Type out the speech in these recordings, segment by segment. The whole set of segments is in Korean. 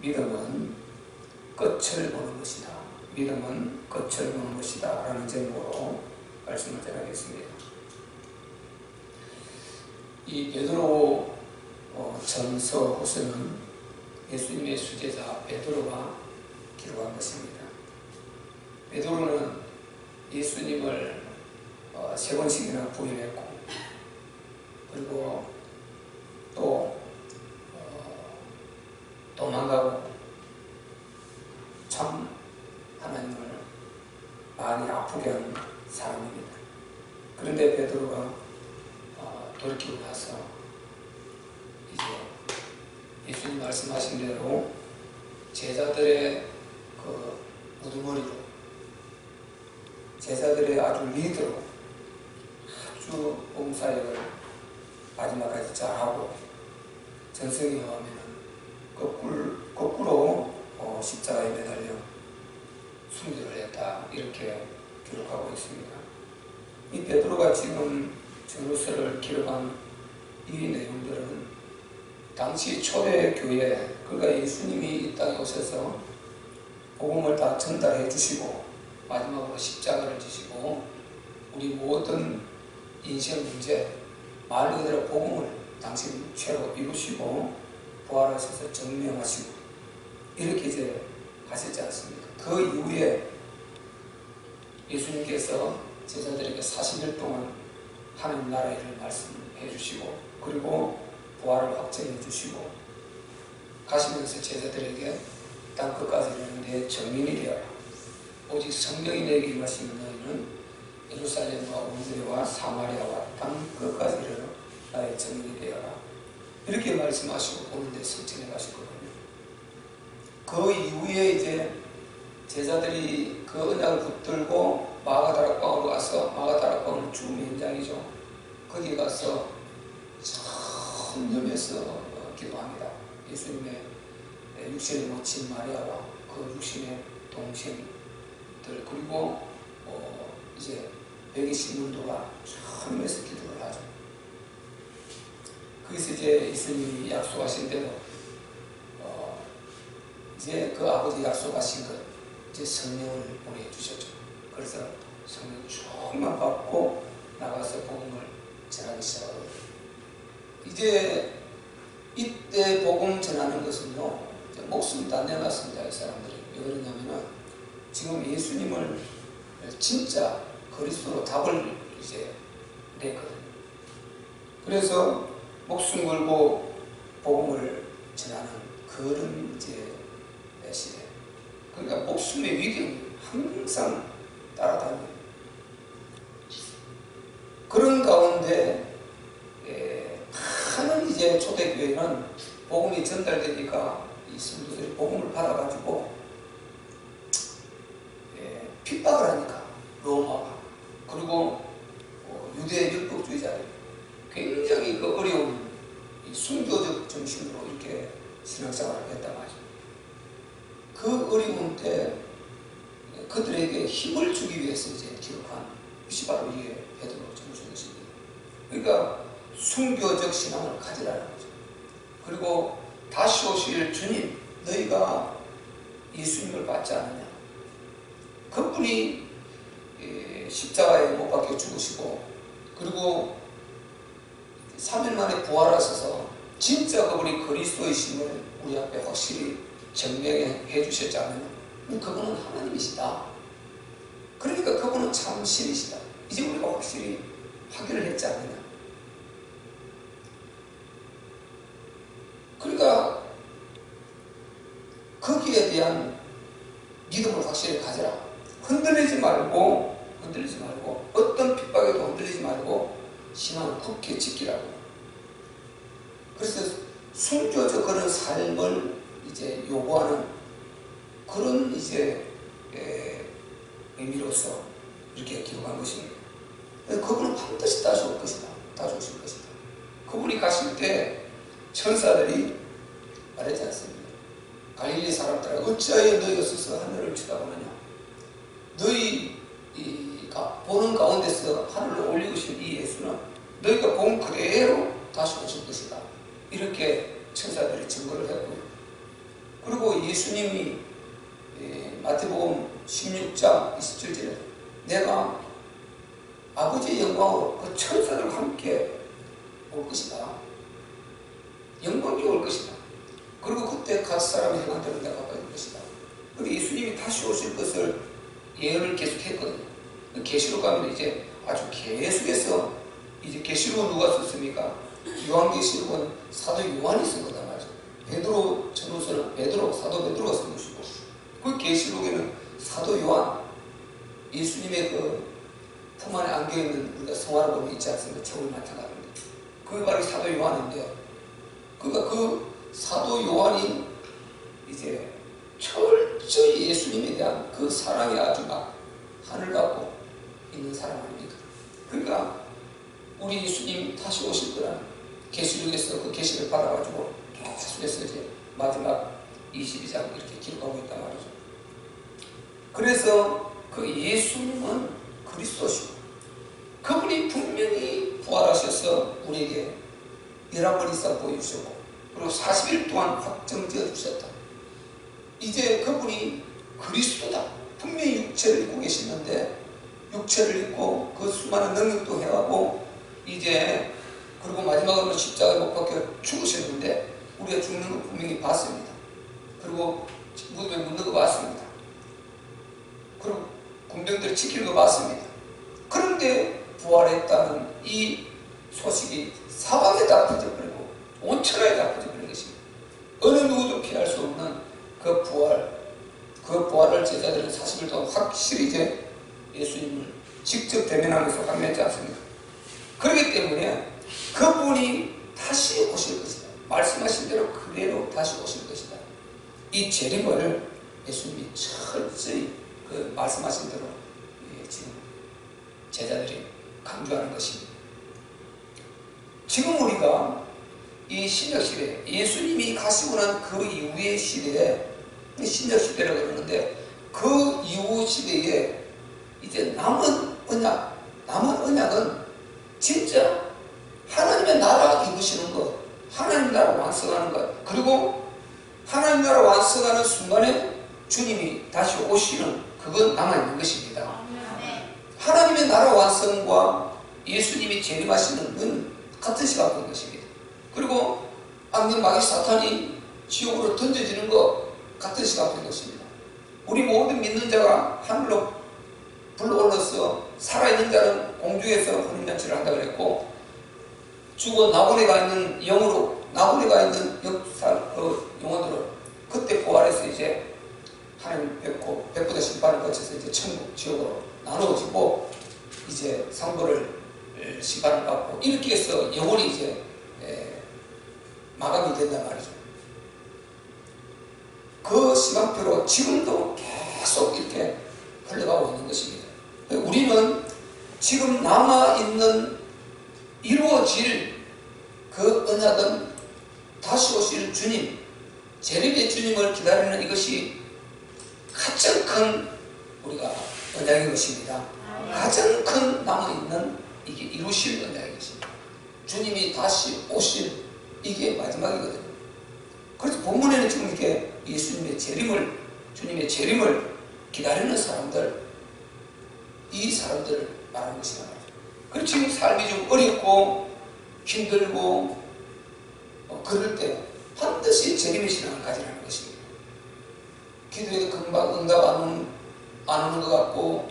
믿음은 끝을 보는 것이다. 믿음은 끝을 보는 것이다. 라는 제목으로 말씀을 전하겠습니다. 이 베드로 전서 후서는 예수님의 수제자 베드로가 기록한 것입니다. 베드로는 예수님을 3번씩이나 부인했고, 그리고 또 도망가고 참 하나님을 많이 아프게 한 사람입니다. 그런데 베드로가 돌이키고 나서 이제 예수님 말씀하신 대로 제자들의 그 우두머리로, 제자들의 아주 리더로 아주 봉사역을 마지막까지 잘하고, 전성기 하면은 거꾸로 십자가에 매달려 순교를 했다, 이렇게 기록하고 있습니다. 이 베드로가 지금 전후서를 기록한 이 내용들은 당시 초대 교회, 그러니까 예수님이 이 땅에 오셔서 복음을 다 전달해 주시고 마지막으로 십자가를 지시고 우리 모든 인생 문제, 말 그대로 복음을 당신 최로 이루시고 부활하셔서 증명하시고 이렇게 이제 하셨지 않습니까? 그 이후에 예수님께서 제자들에게 40일 동안 하나님 나라의 일을 말씀해 주시고, 그리고 부활을 확정해 주시고 가시면서 제자들에게 땅 끝까지 이르는 내 증인이 되어라. 오직 성령이 내게 임하시면 너희는 예루살렘과 온유대와 사마리아와 땅 끝까지 이르러 나의 증인이 되어라. 이렇게 말씀하시고 보는데 설정해 가시거든요. 그 이후에 이제 제자들이 그 언약을 붙들고 마가다락방으로 가서, 마가다락방은 죽음 현장이죠. 거기 가서 천념해서 기도합니다. 예수님의 육신의 모친 마리아와 그 육신의 동생들, 그리고 이제 120문도가 천념해서 기도를 하죠. 거기서 이제 예수님이 약속하신 대로 이제 그 아버지 약속하신 것, 이제 성령을 보내주셨죠. 그래서 성령 충만 받고 나가서 복음을 전하기 시작하거든요. 이제 이때 복음 전하는 것은요, 목숨 다 내놨습니다. 이 사람들이. 왜 그러냐면은 지금 예수님을 진짜 그리스도로 답을 이제 냈거든요. 그래서 목숨 걸고 복음을 전하는 그런 이제 시대. 그러니까 목숨의 위경이 항상 따라다니는 그런 가운데 많은 이제 초대교회는 복음이 전달되니까 이 성도들이 복음을 받아가지고 핍박을 하니까 로마가, 그리고 유대 율법주의자들이 굉장히 그 어려운 이 순교적 정신으로 이렇게 신앙생활을 했단 말이죠. 그 어려운 때 그들에게 힘을 주기 위해서 이제 기록한 것이 바로 이게 베드로 전서 것입니다. 그러니까 순교적 신앙을 가지라는 거죠. 그리고 다시 오실 주님, 너희가 예수님을 받지 않느냐? 그분이 십자가에 못 박혀 죽으시고, 그리고 3일 만에 부활하셔서 진짜 그분이 그리스도이심을 우리 앞에 확실히 증명해 주셨자면 그분은 하나님이시다. 그러니까 그분은 참 신이시다. 이제 우리가 확실히 확인을 했지 않느냐. 그러니까 거기에 대한 믿음을 확실히 가져라. 흔들리지 말고 어떤 핍박에도 흔들리지 말고 신앙을 굳게 지키라고. 그래서 순교적 그런 삶을 이제 요구하는 그런 이제 의미로서 이렇게 기록한 것입니다. 그분은 반드시 다시 올 것이다. 다시 오실 것이다. 그분이 가실 때 천사들이 말하지 않습니다. 갈릴리 사람들아, 어찌하여 너희가 서서 하늘을 쳐다보느냐? 너희가 보는 가운데서 하늘로 올리우신 이 예수는 너희가 본 그대로 다시 오실 것이다. 이렇게 천사들이 증거를 했고요. 그리고 예수님이 마태복음 16장 27절에 내가 아버지의 영광으로 그 천사들과 함께 올 것이다. 영광이 올 것이다. 그리고 그때 각 사람의 행한 대로 내가 갚아줄 것이다. 근데 예수님이 다시 오실 것을 예언을 계속했거든요. 계시록 가면 이제 아주 계속해서 이제 계시록은 누가 썼습니까? 요한계시록은 사도 요한이 쓴 거다 말이죠. 베드로 전후서는 사도 베드로가 쓴 것이고, 그 계시록에는 사도 요한, 예수님의 그 품 안에 안겨있는 우리가 성화를 보면 있지 않습니까? 책을 맡아가는데 그게 바로 사도 요한인데, 그러니까 그 사도 요한이 이제 철저히 예수님에 대한 그 사랑이 아주 막 하늘 갖고 있는 사람 아닙니까? 그러니까 우리 예수님 다시 오실 거라는 계시록에서 그 계시를 받아가지고 계속해서 이제 마지막 22장 이렇게 기록하고 있단 말이죠. 그래서 그 예수님은 그리스도시고, 그분이 분명히 부활하셔서 우리에게 11번 이상 보여주셨고, 그리고 40일 동안 확정지어 주셨다. 이제 그분이 그리스도다. 분명히 육체를 입고 계시는데, 육체를 입고 그 수많은 능력도 해가고, 이제 그리고 마지막으로 십자가에 못 박혀 죽으셨는데 우리가 죽는 거 분명히 봤습니다. 그리고 무덤에 묻는 거 봤습니다. 그리고 군병들을 지키는 거 봤습니다. 그런데 부활했다는 이 소식이 사방에 다 퍼져버리고 온 천하에 다 퍼져버린 것입니다. 어느 누구도 피할 수 없는 그 부활을 제자들은 40일 동안 확실히 이제 예수님을 직접 대면하면서 확인했지 않습니까? 그렇기 때문에 그분이 다시 오실 것이다. 말씀하신 대로 그대로 다시 오실 것이다. 이 재림을 예수님이 철저히 그 말씀하신 대로 지금 제자들이 강조하는 것입니다. 지금 우리가 이 신약시대, 예수님이 가시고 난 그 이후의 시대에 신약시대라고 그러는데, 그 이후 시대에 이제 남은 언약은 진짜 하나님의 나라 이루시는 것, 하나님 나라 완성하는 것, 그리고 하나님 나라 완성하는 순간에 주님이 다시 오시는, 그건 남아있는 것입니다. 하나님의 나라 완성과 예수님이 재림하시는 건 같은 시각인 것입니다. 그리고 악령 마귀 사탄이 지옥으로 던져지는 것 같은 시각인 것입니다. 우리 모든 믿는 자가 하늘로 불러올라서 살아있는 자는 공중에서 혼인잔치를 한다고 그랬고, 죽어 나고리가 있는 영으로, 나고리가 있는 영혼들은 그때 부활해서 이제 하나님 백보다 심판을 거쳐서 이제 천국, 지옥으로 나누어지고 이제 상보를 심판을 받고, 이렇게 해서 영혼이 이제 마감이 된단 말이죠. 그 시간표로 지금도 계속 이렇게 흘러가고 있는 것입니다. 우리는 지금 남아있는 이루어질 그 언약은 다시 오실 주님, 재림의 주님을 기다리는 이것이 가장 큰 우리가 언약인 것입니다. 가장 큰 남아있는 이게 이루실 언약인 것입니다. 주님이 다시 오실, 이게 마지막이거든요. 그래서 본문에는 지금 이렇게 예수님의 재림을, 주님의 재림을 기다리는 사람들, 이 사람들을 말하는 것이다. 그리고 지금 삶이 좀 어렵고 힘들고 그럴 때 반드시 재림의 신앙을 가지라는 것입니다. 기도해도 금방 응답 안 오는 것 같고,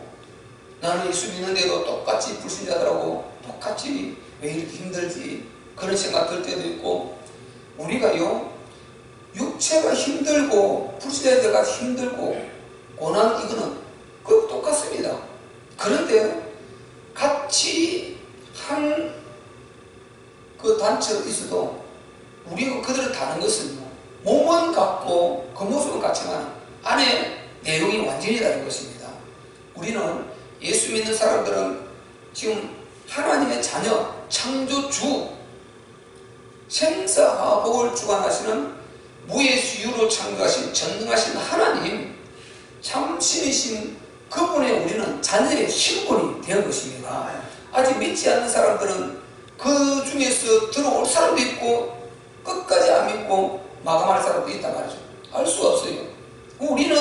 나는 예수 믿는데도 똑같이 불신자들하고 똑같이 왜 이렇게 힘들지, 그런 생각 들 때도 있고, 우리가요 육체가 힘들고 불신자들과 힘들고 고난, 이거는 그 똑같습니다. 그런데 같이 한 그 단체가 있어도 우리가 그들을 다른 것은요, 몸은 같고 겉모습은 같지만 안에 내용이 완전히 다른 것입니다. 우리는 예수 믿는 사람들은 지금 하나님의 자녀, 창조주, 생사화복을 주관하시는 무예수유로 창조하신 전능하신 하나님, 참신이신 그분의 우리는 자녀의 신분이 되는 것입니다. 아직 믿지 않는 사람들은 그 중에서 들어올 사람도 있고 끝까지 안 믿고 마감할 사람도 있단 말이죠. 알 수 없어요. 우리는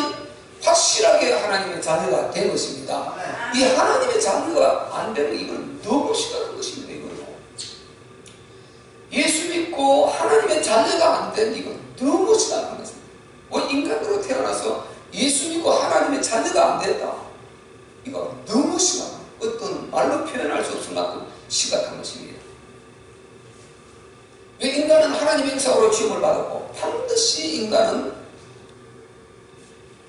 확실하게 하나님의 자녀가 된 것입니다. 이 하나님의 자녀가 안 되는 이건 너무 심각한 것입니다. 이거는 예수 믿고 하나님의 자녀가 안 되는 이건 너무 심각한 것입니다. 인간으로 태어나서 예수 믿고 하나님의 자녀가 안 된다. 이거 너무 심각한, 어떤 말로 표현할 수 없을 만큼 심각한 것입니다. 왜 인간은 하나님의 형상으로 지음을 받았고 반드시 인간은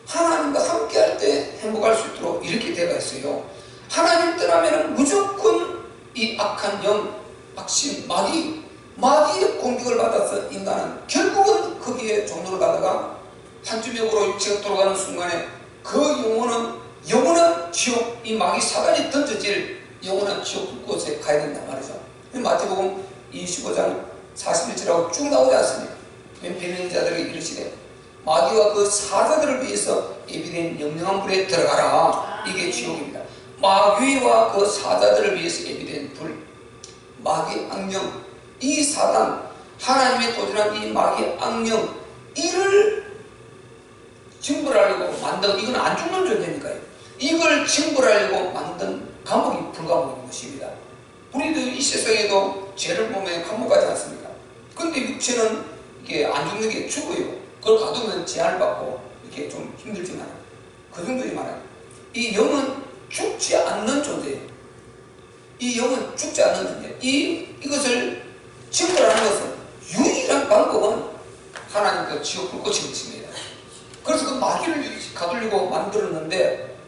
하나님과 함께할 때 행복할 수 있도록 이렇게 되어 있어요. 하나님 떠나면 무조건 이 악한 영, 악신, 마귀의 공격을 받아서 인간은 결국은 거기에 종로를 가다가 한 주먹으로 육체가 돌아가는 순간에 그 영원한 지옥, 이 마귀 사단이 던져질 영원한 지옥 곳에 가야 된단 말이죠. 마태복음 25장 41절하고 쭉 나오지 않습니까? 비는 자들에게 이르시되 마귀와 그 사자들을 위해서 예비된 영영한 불에 들어가라. 이게 지옥입니다. 마귀와 그 사자들을 위해서 예비된 불, 마귀 악령, 이 사단, 하나님의 도전한 이 마귀 악령, 이를 징벌하려고 만든, 이건 안 죽는 존재니까요. 이걸 징벌하려고 만든 감옥이 불감옥인 것입니다. 우리도 이 세상에도 죄를 보면 감옥 가지 않습니까? 근데 육체는 이게 안 죽는 게 죽어요. 그걸 가두면 제한을 받고 이렇게 좀 힘들지만 그 정도지만 이 영은 죽지 않는 존재예요. 이 영은 죽지 않는 존재. 이것을 징벌하는 것은 유일한 방법은 하나님께 지옥 불꽃인 것입니다. 그래서 그 마귀를 가두려고 만들었는데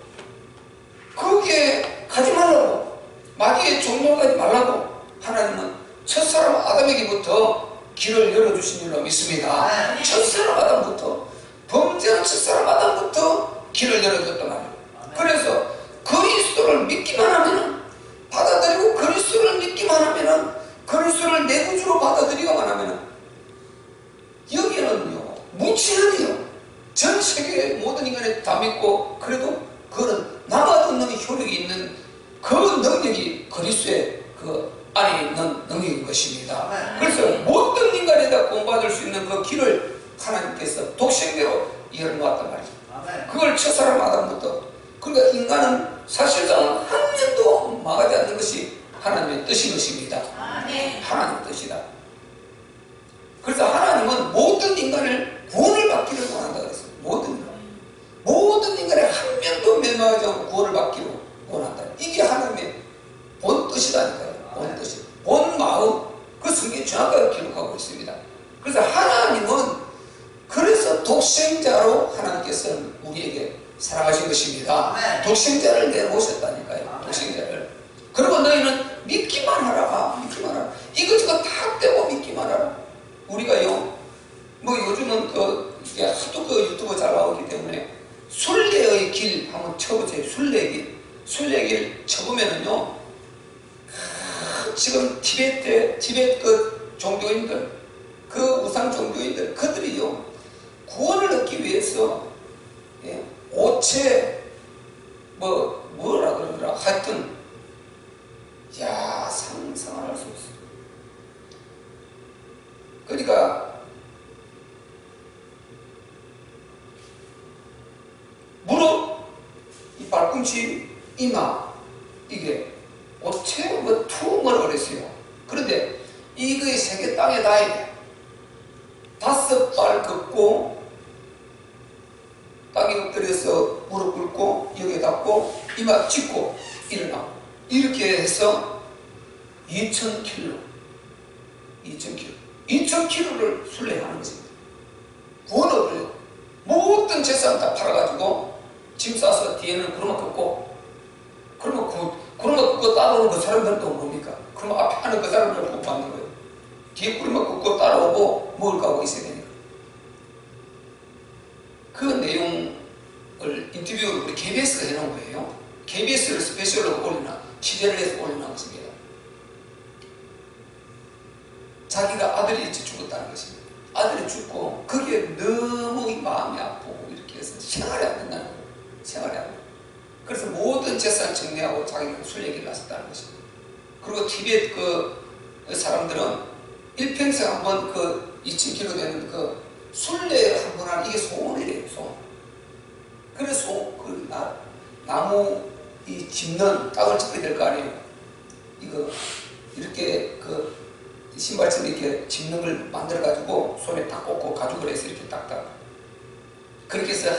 거기에 가지 말라고, 마귀의 종로 가지 말라고 하나님은 첫사람 아담에게부터 길을 열어주신 줄로 믿습니다. 첫사람 아담부터, 범죄한 첫사람 아담부터 길을 열어줬단 말이에요. 그래서 그리스도를 믿기만 하면은, 받아들이고 그리스도를 믿기만 하면은, 그리스도를 내 구주로 받아들이기만 하면은 여기는요 무치하네요. 전 세계 모든 인간이 다 믿고, 그래도 그거는 남아도는 효력이 있는 그 능력이 그리스도의 그 안에 있는 능력인 것입니다. 그래서 모든 인간이 다 구원받을 수 있는 그 길을 하나님께서 독생대로 열어놓았단 말이죠. 그걸 첫사람 아담부터, 그러니까 인간은 사실상 한 명도 망하지 않는 것이 하나님의 뜻인 것입니다. 하나님의 뜻이다. 그래서 하나님은 모든 인간을 구원을 받기를 원한다 그랬어요. 모든 인간의 한 명도 멸망하지 않고 구원을 받기를 원한다. 이게 하나님의 본 뜻이다니까요. 본 뜻이, 본 마음, 그 성경이 정확하게 기록하고 있습니다. 그래서 하나님은 그래서 독생자로 하나님께서는 우리에게 사랑하신 것입니다. 독생자를 내놓으셨다니까요. 독생자를. 그리고 너희는 믿기만 하라. 믿기만 하라. 이것저것 다 떼고 믿기만 하라. 우리가요, 뭐 요즘은 하도 그 유튜브 잘 나오기 때문에 순례의 길 한번 쳐보세요. 순례의 길 쳐보면은요, 지금 티베트 그 종교인들, 그 우상 종교인들, 그들이요 구원을 얻기 위해서 오체 뭐라 그러더라, 하여튼 상상을 할 수 없어요. 그러니까 무릎, 이 발꿈치, 이마, 이게 오체 투머를 그랬어요. 그런데 이거의 세계 땅에 닿아야 돼. 5발 걷고 땅에 엎드려서 무릎 꿇고 여기에 닿고 이마 짚고 일어나고, 이렇게 해서 2,000km를 순례하는 것입니다. 구원을 얻으려고 모든 재산 다 팔아가지고 짐 싸서 뒤에는 구르마 걷고, 그러면 구르마 걷고 따라오는 그 사람들은 또 뭡니까? 그러면 앞에 하는 그 사람들을 못 받는 거예요. 뒤에 구르마 걷고 따라오고 먹을 거 하고 있어야 되니까. 그 내용을 인터뷰를 우리 KBS가 해놓은 거예요. KBS를 스페셜로 취재를 해서 올려놓은 것입니다. 자기가 아들이 일찍 죽었다는 것입니다. 아들이 죽고 거기에 너무 마음이 아프고 이렇게 해서 생활이 안 된다는 거예요. 생활이 안 돼요. 그래서 모든 재산을 정리하고 자기가 순례길을 나섰다는 것입니다. 그리고 티베트 그 사람들은 일평생 한번 그 2,000km 되는 그 순례 한번 하는, 이게 소원이래요. 소원. 나무 이 짚는 딱을 짚어야 될 거 아니에요. 이거 이렇게 그 신발처럼 이렇게 짚는 걸 만들어 가지고 손에 딱 꽂고 가죽을 해서 이렇게 딱딱 그렇게 해서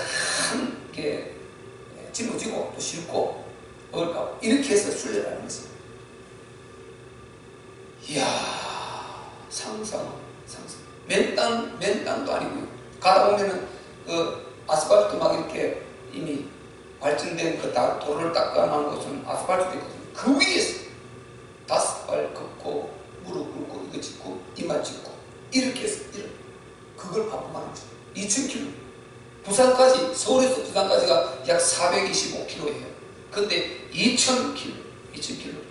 함께 짊어지고 또 싣고 먹을까 이렇게 해서 순례라는 것입니다. 이야, 상상. 맨 땅도 아니고요. 가다 보면은 그 아스팔트 막 이렇게 이미 발전된 그 도로를 닦아놓은 곳은 아스팔트도 있거든요. 그 위에서 5발 걷고 무릎 꿇고 이거 짚고 이만 짚고 이렇게 해서 그걸 반복하는 거죠. 2000km. 부산까지, 서울에서 부산까지가 약 425km예요. 근데 2000km.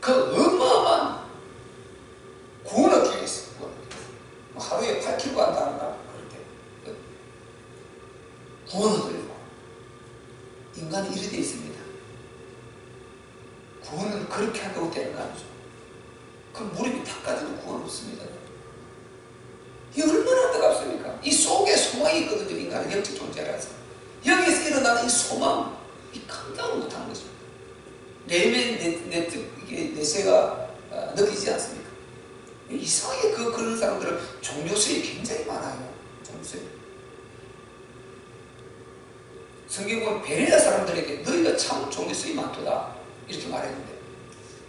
그 어마어마한 구원을 계획했어요. 하루에 8km 한다는가 그럴 때 구원을 들고 인간이 이래 되어 있습니다. 구원은 그렇게 한다고 되는 거 아니죠. 그 무릎이 탁까지도 구원 없습니다. 이 얼마나 안타깝습니까? 이 속에 소망이 있거든요. 인간은 영적 존재라서 여기서 일어나는 이 소망, 이 감당을 못하는 것입니다. 내세가 느끼지 않습니까? 이상하게 그런 사람들은 종교수이 굉장히 많아요. 종교수이. 성경은 베레아 사람들에게 너희가 참 종교수이 많도다 이렇게 말했는데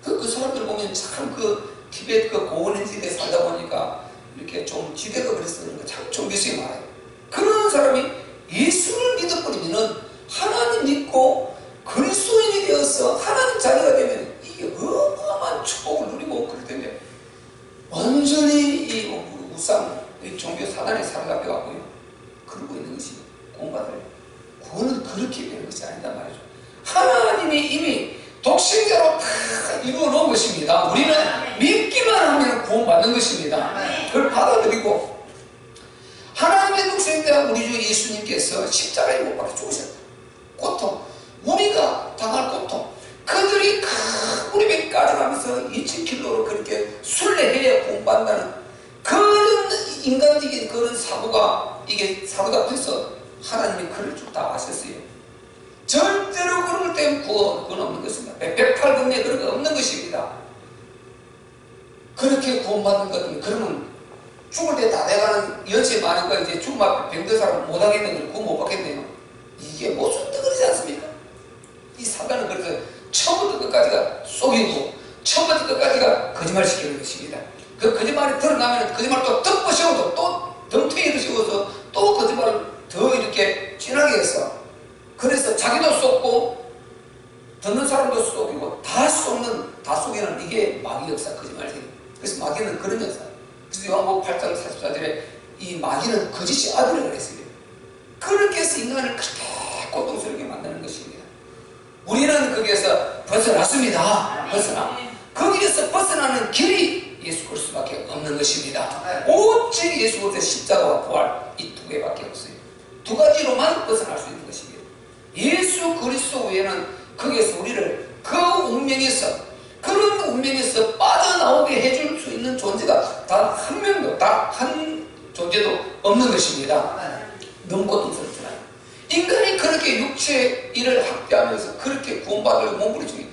그 사람들 보면 참 그 티베트 그 고원의 지대에 살다 보니까 이렇게 좀 지대가 그래서 그런가 참 종교수이 많아요. 그런 사람이 예수를 믿어버리면은 하나님 믿고 그리스도인이 되어서 하나님 자녀가 되면 이게 어마어마한 축복을 누리고 그럴 텐데 완전히 이 우상, 이 종교 사단에 사로잡혀갖고요. 그러고 있는 것이 공부하더래요. 구원은 그렇게 되는 것이 아니다 말이죠. 하나님이 이미 독생자로 다 이루어 놓은 것입니다. 우리는 믿기만 하면 구원받는 것입니다. 그걸 받아들이고 하나님의 독생자 우리 주 예수님께서 십자가에 못 박혀 죽으셨다. 고통, 우리가 당할 고통, 그들이 큰 무릎에 까져가면서 2000km로 그렇게 순례해야 구원받는다는 그런 인간적인 그런 사고가 이게 사로잡혀서 하나님이 그럴 줄 다 아셨어요. 절대로 그런 것 때문에 구원 없는 것입니다. 백팔금에 그런 거 없는 것입니다. 그렇게 구원받는 것은 그러면 죽을 때 다 돼가는 연세 많으니까 이제 죽음 앞에 병든 사람 못하겠는 걸 구원 못 받겠네요. 이게 무슨 뜻이지 않습니까? 이 사단은 그래서 처음부터 끝까지가 속이고 처음부터 끝까지가 거짓말시키는 것입니다. 그 거짓말이 드러나면 거짓말을 또 덮어 씌워서 또 덤탱이를 씌워서 또 거짓말을 더 이렇게 진하게 해서 그래서 자기도 쏟고 듣는 사람도 속이고 다 속이는 이게 마귀 역사 거짓말이에요. 그래서 마귀는 그런 역사. 그래서 요한복음 8장 44절에 이 마귀는 거짓의 아들이라고 했어요. 그렇게 해서 인간을 그렇게 고통스럽게 만드는 것입니다. 우리는 거기에서 벗어났습니다. 거기에서 벗어나는 길이 예수 그리스도밖에 없는 것입니다. 오직 예수 그리스도의 십자가와 부활 이 두 개밖에 없어요. 두 가지로만 벗어날 수 있는 것입니다. 예수 그리스도 외에는 거기에서 우리를 그 운명에서 그런 운명에서 빠져나오게 해줄 수 있는 존재가 단 한 명도 단 한 존재도 없는 것입니다. 너무 고통스럽잖아요. 인간이 그렇게 육체의 일을 학대하면서 그렇게 구원받으려고 몸부림치니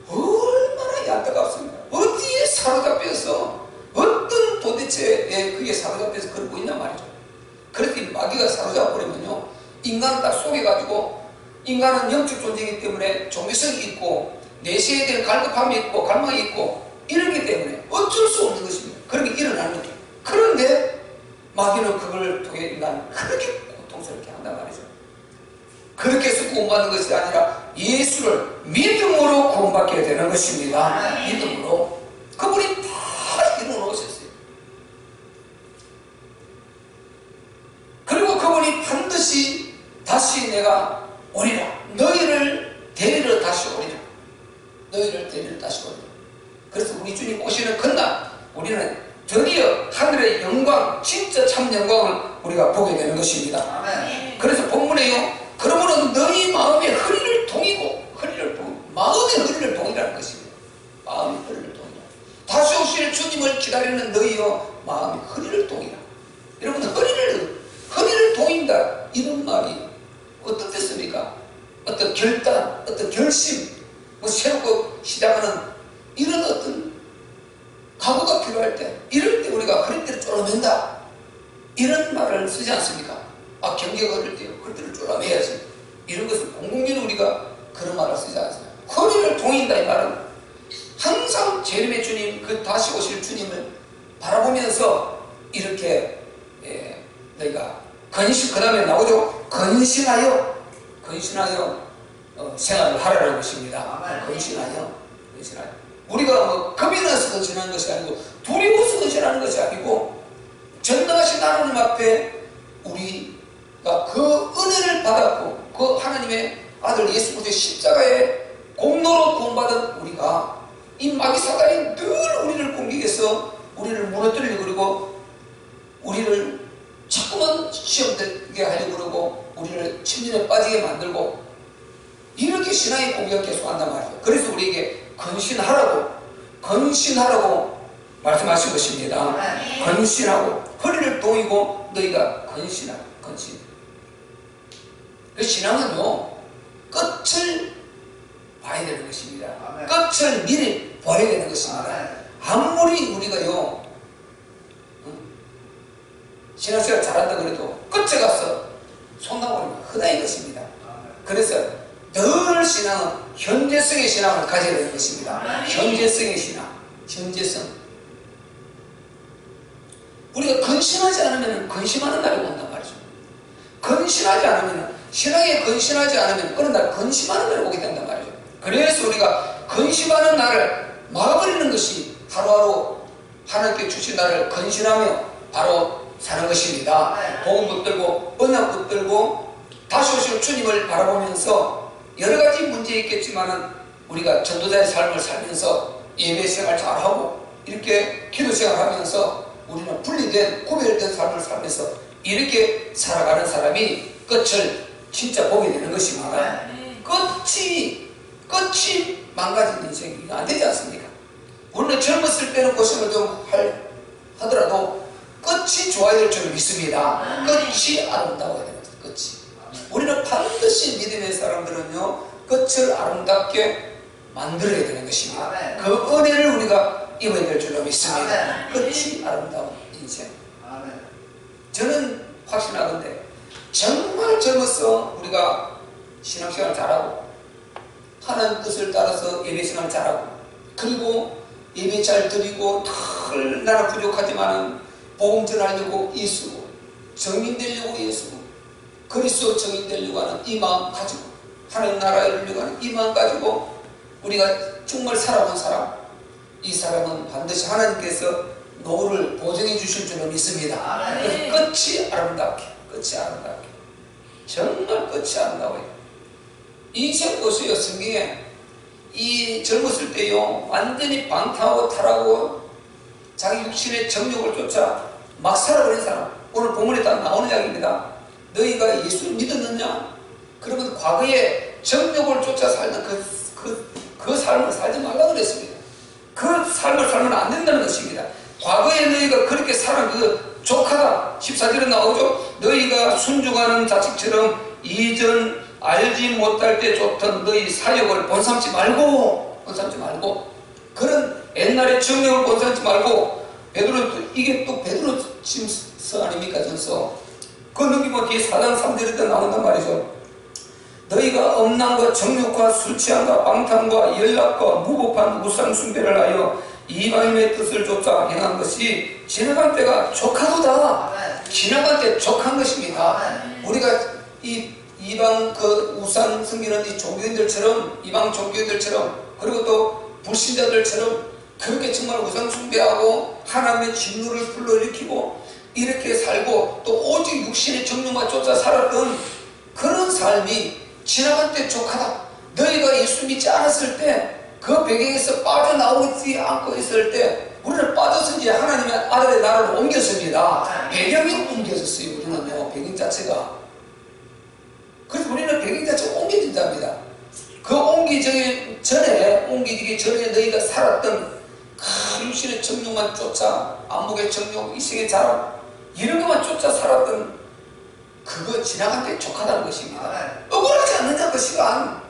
얼마나 안타깝습니다. 어디에 사로잡혀서 어떤 도대체에 그게 사로잡혀서 그러고 있냔 말이죠. 그렇게 마귀가 사로잡아버리면요 인간은 다 속여가지고 인간은 영적 존재이기 때문에 종교성이 있고 내세에 대한 갈급함이 있고 갈망이 있고 이러기 때문에 어쩔 수 없는 것입니다. 그렇게 일어나는 거죠. 그런데 마귀는 그걸 통해 인간을 그렇게 고통스럽게 한단 말이죠. 그렇게 해서 구원받는 것이 아니라 예수를 믿음으로 구원받게 되는 것입니다. 믿음으로. 그분이 다 이루어놓으셨어요. 그리고 그분이 반드시 다시 내가 오리라. 너희를 데리러 다시 오리라. 그래서 우리 주님 오시는 그날 우리는 드디어 하늘의 영광, 진짜 참 영광을 우리가 보게 되는 것입니다. 그래서 본문에요. 그러므로 너희 마음의 허리를 동이고 마음의 허리를 동이라는 것입니다. 마음의 허리를 동이라. 다시 오실 주님을 기다리는 너희여 마음의 허리를 동이라. 여러분 허리를 동인다 이런 말이 어떤 뜻입니까? 결단, 어떤 결심, 새롭게 시작하는 이런 어떤 각오가 필요할 때, 이럴 때 우리가 그럴 때를 쫄아맨다, 이런 말을 쓰지 않습니까? 경계가 어릴 때요, 그럴 때를 쫄아매야지. 이런 것을 공공연히 우리가 그런 말을 쓰지 않습니다. 허리를 동인다, 이 말은 항상 재림의 주님, 그 다시 오실 주님을 바라보면서 이렇게 너희가 그 다음에 나오죠. 건신하여 생활을 하라는 것입니다. 건신하여. 우리가 겁이 나서 건신하는 것이 아니고, 두려워서 건신하는 것이 아니고, 전능하신 하나님 앞에 우리가 그 은혜를 받았고, 그 하나님의 아들 예수 그리스도의 십자가의 공로로 구원받은 우리가, 이 마귀 사단이 늘 우리를 공격해서 우리를 무너뜨리려고 그러고, 우리를 자꾸만 시험되게 하려고 그러고, 우리를 침륜에 빠지게 만들고, 이렇게 신앙의 공격을 계속한단 말이에요. 그래서 우리에게 건신하라고 말씀하신 것입니다. 건신하고, 허리를 동이고 너희가 건신. 그 신앙은요, 끝을 봐야 되는 것입니다. 끝을 미리 봐야 되는 것입니다. 아무리 우리가요, 신앙생활 잘한다 그래도 끝에 가서 손 나오면 흔한 것입니다. 그래서 늘 신앙은 현재성의 신앙을 가져야 되는 것입니다. 현재성의 신앙, 현재성. 우리가 건신하지 않으면 건심하는 날이 온단 말이죠. 건신하지 않으면, 신앙에 건신하지 않으면 어느 날 건심하는 날이 오게 된단 말이죠. 그래서 우리가 건심하는 날을 막아버리는 것이 하루하루 하나님께 주신 날을 건신하며 바로 사는 것입니다. 복음 붙들고 언약 붙들고 다시 오실 주님을 바라보면서 여러 가지 문제 있겠지만은 우리가 전도자의 삶을 살면서 예배 생활 잘하고 이렇게 기도 생활하면서 우리는 분리된 구별된 삶을 살면서 이렇게 살아가는 사람이 끝을 진짜 보게 되는 것입니다. 끝이 망가진 인생이 안 되지 않습니까? 물론 젊었을 때는 고생을 좀 하더라도 끝이 좋아야 될 줄 믿습니다. 끝이 아름다워야 됩니다. 끝이. 우리는 반드시 믿음의 사람들은요, 끝을 아름답게 만들어야 되는 것입니다. 그 은혜를 우리가 입어야 될 줄로 믿습니다. 끝이 아름다운 인생. 저는 확신하건대 정말 젊어서 우리가 신앙생활 잘하고 하나님 뜻을 따라서 예배생활 잘하고, 그리고 예배 잘 드리고 늘 나라 부족하지만은 복음 전하려고 예수고, 정인 되려고 예수고, 그리스도 정인 되려고 하는 이 마음 가지고, 하나님 나라에 이루려고 하는 이 마음 가지고 우리가 정말 살아온 사람, 이 사람은 반드시 하나님께서 노후를 보증해 주실 줄로 믿습니다. 끝이 아름답게, 정말 끝이 아름다워요. 인생 보세요. 성경에 이 젊었을 때요, 완전히 방탕하고 타락하고 자기 육신의 정욕을 쫓아 막 살아버린 사람, 오늘 본문에 딱 나오는 이야기입니다. 너희가 예수를 믿었느냐? 그러면 과거에 정욕을 쫓아 살던 그 삶을 살지 말라고 그랬습니다. 그 삶을 살면 안 된다는 것입니다. 과거에 너희가 그렇게 살아 족하다. 14절에 나오죠. 너희가 순종하는 자식처럼 이전 알지 못할 때 좋던 너희 사역을 본삼지 말고 그런 옛날의 정욕을 본삼지 말고, 이게 또 베드로 침서 아닙니까? 전서 그 넘기면 뒤에 4장 3절에 나온단 말이죠. 너희가 음란과 정욕과 술 취함과 방탕과 연락과 무법한 우상 숭배를 하여 이방인의 뜻을 쫓아 행한 것이 지나간 때가 족하도다. 지나간 때 족한 것입니다. 우리가 이방 우상 섬기는 이 종교인들처럼, 이방 종교인들처럼, 그리고 또 불신자들처럼 그렇게 정말 우상 숭배하고 하나님의 진노를 불러일으키고 이렇게 살고 또 오직 육신의 정욕만 쫓아 살았던 그런 삶이 지나간 때 족하다. 너희가 예수 믿지 않았을 때, 그 배경에서 빠져나오지 않고 있을 때 우리는 빠져서 이제 하나님의 아들의 나라로 옮겼습니다. 배경이 옮겨졌어요. 우리는요, 배경 자체가. 그래서 우리는 배경 자체가 옮겨진답니다. 그 옮기기 전에 너희가 살았던 그 육신의 정욕만 쫓아, 안목의 정욕, 이생의 자랑, 이런 것만 쫓아 살았던 그거 지나간 때 족하다는 것입니다. 억울하지 않느냐 그 시간.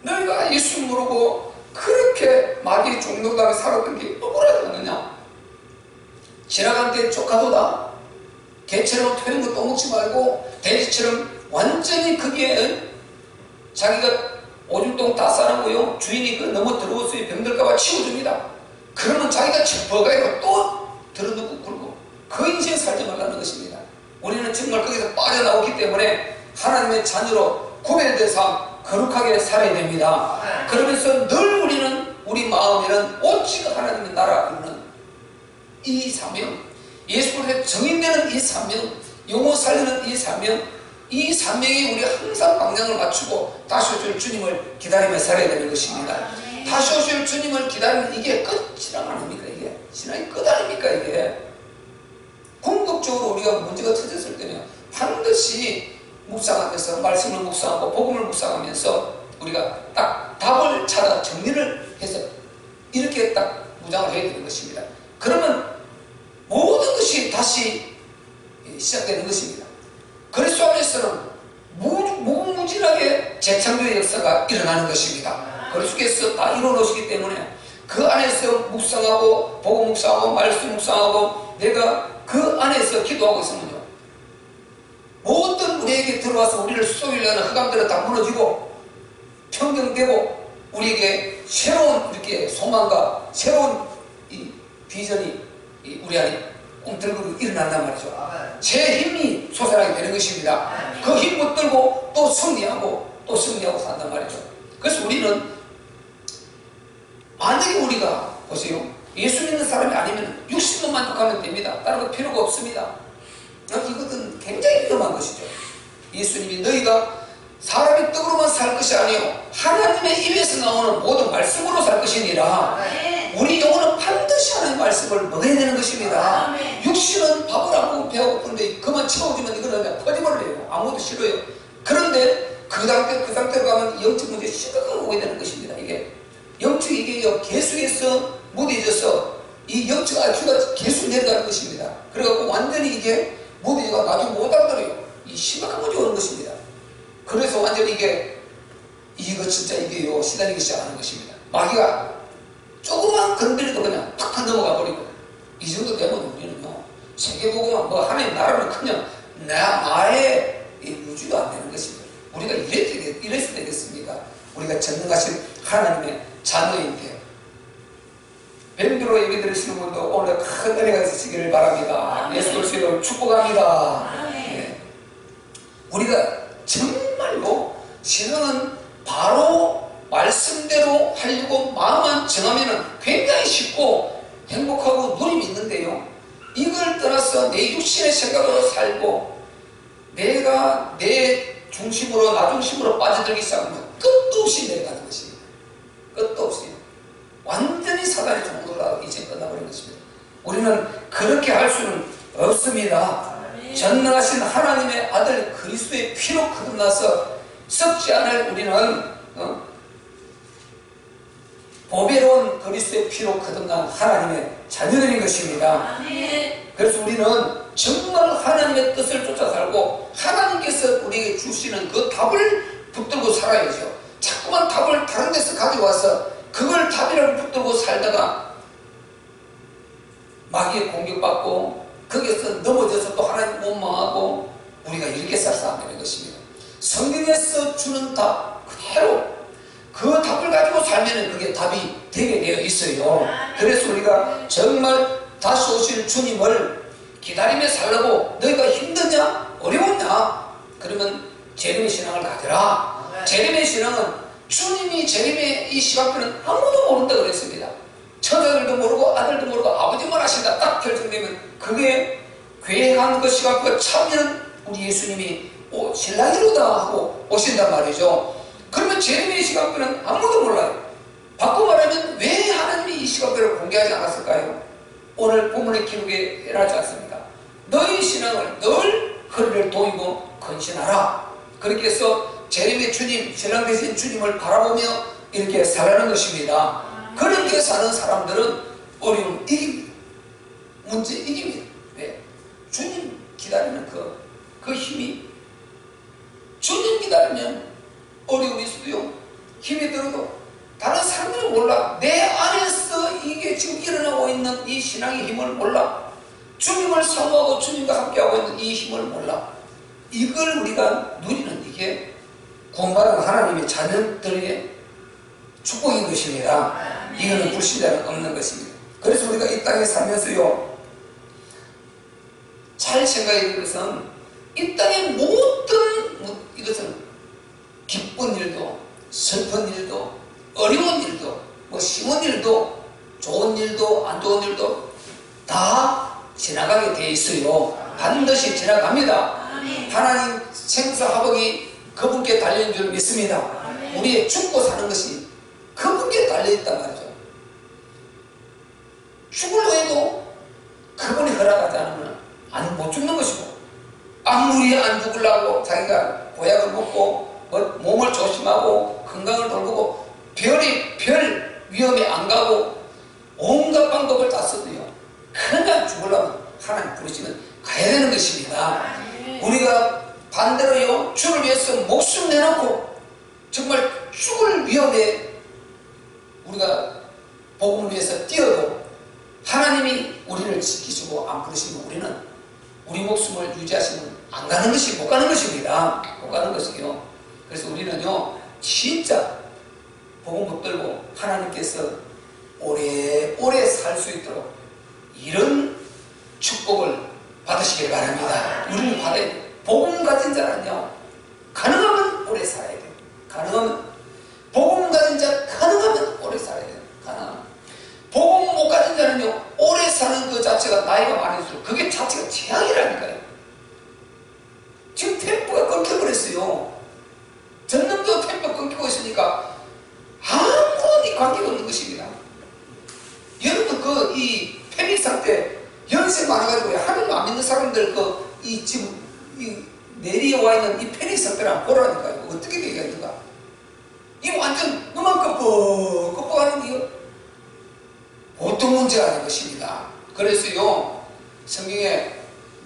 너희가 예수 모르고 그렇게 마귀의 종노당에 살았던 게 억울하지 않느냐? 지나간 데 쫓가도다. 개처럼 토는 거 떠먹지 말고 돼지처럼 완전히 거기에 자기가 오줌똥 다 싸놓고요, 주인이 그 너무 더러웠어요 병들까봐 치워줍니다. 그러면 자기가 첩버가요 또 들어눕고 굴고 그 인생 살지 말라는 것입니다. 우리는 정말 거기서 빠져나오기 때문에 하나님의 자녀로 구별된 삶 거룩하게 살아야 됩니다. 그러면서 늘 우리는 우리 마음에는 오직 하나님의 나라 이루는 이 사명, 예수 그리스도의 정인되는 이 사명, 영혼 살리는 이 사명, 이 사명이 우리 항상 방향을 맞추고 다시 오실 주님을 기다리며 살아야 되는 것입니다. 다시 오실 주님을 기다리는 이게 끝이란 아닙니까? 이게 신앙의 끝 아닙니까? 이게 궁극적으로 우리가 문제가 터졌을 때는 반드시 묵상하면서 말씀을 묵상하고 복음을 묵상하면서 우리가 딱 답을 찾아 정리를 해서 이렇게 딱 무장을 해야 되는 것입니다. 그러면 모든 것이 다시 시작되는 것입니다. 그리스도 안에서는 무궁무진하게 재창조의 역사가 일어나는 것입니다. 그리스도께서 다 이루어놓으시기 때문에 그 안에서 묵상하고 복음 묵상하고 말씀 묵상하고 내가 그 안에서 기도하고 있으면요, 모든 우리에게 들어와서 우리를 쏘이려는 흑암들은 다 무너지고 평정되고 우리에게 새로운 이렇게 소망과 새로운 이 비전이 우리 안에 꿈틀거리고 일어난단 말이죠. 새 힘이 솟아나게 되는 것입니다. 그 힘 붙들고 또 승리하고 또 승리하고 산단 말이죠. 그래서 우리는 만약에 우리가 보세요, 예수 믿는 사람이 아니면 육신만 만족하면 됩니다. 다른 거 필요가 없습니다. 이것은 굉장히 위험한 것이죠. 예수님이 너희가 사람의 떡으로만 살 것이 아니요 하나님의 입에서 나오는 모든 말씀으로 살 것이니라. 우리 영혼은 반드시 하나님의 말씀을 먹어야 되는 것입니다. 육신은 밥을 안 먹으면 배가 고픈데 그만 채워주면 이거는 그냥 퍼지버를 해요. 아무도 싫어요. 그런데 그 상태로 가면 영적 문제에 심각하게 오게 되는 것입니다. 이게 영적 이게 계속해서 무뎌져서 이 영적 IQ가 계속 내려가는 것입니다. 그래갖고 완전히 이게 무뎌져가 나중에 못 알아들어요. 이 심각한 문제 오는 것입니다. 그래서 완전히 이거 진짜 이게요 시달리기 시작하는 것입니다. 마귀가 조금만 건드려도 그냥 팍 넘어가 버리고, 이 정도 되면 우리는요 세계보고만 뭐 하나님 나라는 그냥 나의 유지도 안 되는 것입니다. 우리가 이래서 되겠습니까? 우리가 전능하신 하나님의 자녀인데 밴드로 예배 드리시는 분도 오늘 큰 은혜가 있으시기를 바랍니다. 예수 그리스도를 축복합니다. 네. 우리가 정말로 신앙은 바로 말씀대로 하려고 마음만 정하면 굉장히 쉽고 행복하고 누림이 있는데요, 이걸 떠나서 내 육신의 생각으로 살고 내가 내 중심으로 나 중심으로 빠져들기 시작하면 끝도 없이 내려가는 것입니다. 끝도 없이 완전히 사단의 종로라 이제 끝나버린 것입니다. 우리는 그렇게 할 수는 없습니다. 전능하신 하나님의 아들 그리스도의 피로 거듭나서 썩지 않을 우리는 보배로운 그리스도의 피로 거듭난 하나님의 자녀들인 것입니다. 그래서 우리는 정말 하나님의 뜻을 쫓아 살고 하나님께서 우리에게 주시는 그 답을 붙들고 살아야죠. 자꾸만 답을 다른 데서 가져와서 그걸 답이라고 붙들고 살다가 마귀에 공격받고 거기서 넘어져서 또 하나님 못 망하고 우리가 이렇게 살아서 안 되는 것입니다. 성경에서 주는 답 그대로 그 답을 가지고 살면 그게 답이 되게 되어 있어요. 그래서 우리가 정말 다시 오실 주님을 기다리며 살라고 너희가 힘드냐? 어려웠냐? 그러면 재림의 신앙을 가져라. 재림의 신앙은 주님이 재림의 이 시각표는 아무도 모른다 그랬습니다. 처자들도 모르고 아들도 모르고 아버지만 하신다 딱 결정되면 그게 괴한 그 시각표가 참여는 우리 예수님이 신랑이로다 하고 오신단 말이죠. 그러면 재림의 시각표는 아무도 몰라요. 바꿔 말하면 왜 하나님이 이 시각표를 공개하지 않았을까요? 오늘 본문의 기록에 해놨지 않습니까? 너희 신앙을 늘 허리를 도이고 건신하라. 그렇게 해서 재림의 주님, 신랑 되신 주님을 바라보며 이렇게 살아가는 것입니다. 그렇게 사는 사람들은 어려움 이깁니다. 문제 이깁니다. 네. 주님 기다리는 그 힘이, 주님 기다리면 어려움이 있어도요 힘이 들어 신앙의 힘을 몰라. 주님을 사모하고 주님과 함께하고 있는 이 힘을 몰라. 이걸 우리가 누리는 이게 구원받은 하나님의 자녀들의 축복인 것입니다. 이거는 불신자는 없는 것입니다. 그래서 우리가 이 땅에 살면서요, 잘 생각해야 될 것은 이 땅의 모든 이것은 기쁜 일도 슬픈 일도 어려운 일도 뭐 쉬운 일도 좋은 일도 안 좋은 일도 다 지나가게 돼 있어요. 반드시 지나갑니다. 하나님 생사화복이 그분께 달려있는 줄 믿습니다. 우리의 죽고 사는 것이 그분께 달려있단 말이죠. 죽을 후에도 그분이 허락하지 않으면 못 죽는 것이고, 아무리 안 죽으려고 자기가 보약을 먹고 몸을 조심하고 건강을 돌보고 별 위험에 안 가고 온갖 방법을 다 써도요, 그냥 죽으려면 하나님 부르시면 가야 되는 것입니다. 우리가 반대로요, 주를 위해서 목숨 내놓고 정말 죽을 위험에 우리가 복음을 위해서 뛰어도 하나님이 우리를 지키시고 안 부르시면 우리는 우리 목숨을 유지하시면 안 가는 것이 못 가는 것입니다. 못 가는 것이요. 그래서 우리는요, 진짜 복음 붙들고 하나님께서 오래오래 살 수 있도록 이런 축복을 받으시길 바랍니다. 우리는 받아야 돼요. 복음 가진 자는요, 가능하면 오래 살아야 돼요. 가능하면 복음 가진 자 가능하면 오래 살아야 돼요. 가능하면. 복음 못 가진 자는요, 오래 사는 그 자체가 나이가 많을수록 그게 자체가 재앙이라니까요. 지금 템포가 끊겨버렸어요. 전남도 템포 끊기고 있으니까 아무런 관계가 없는 것입니다. 여러분 이 페미상 때 연세 많아가지고 하나님 안 믿는 사람들 지금 내리에 와 있는 이 페미상 때를 한번 보라니까요. 어떻게 되겠는가? 이 완전 눈만 끄뻑끄뻑하는 게요, 보통 문제가 아닌 것입니다. 그래서요, 성경에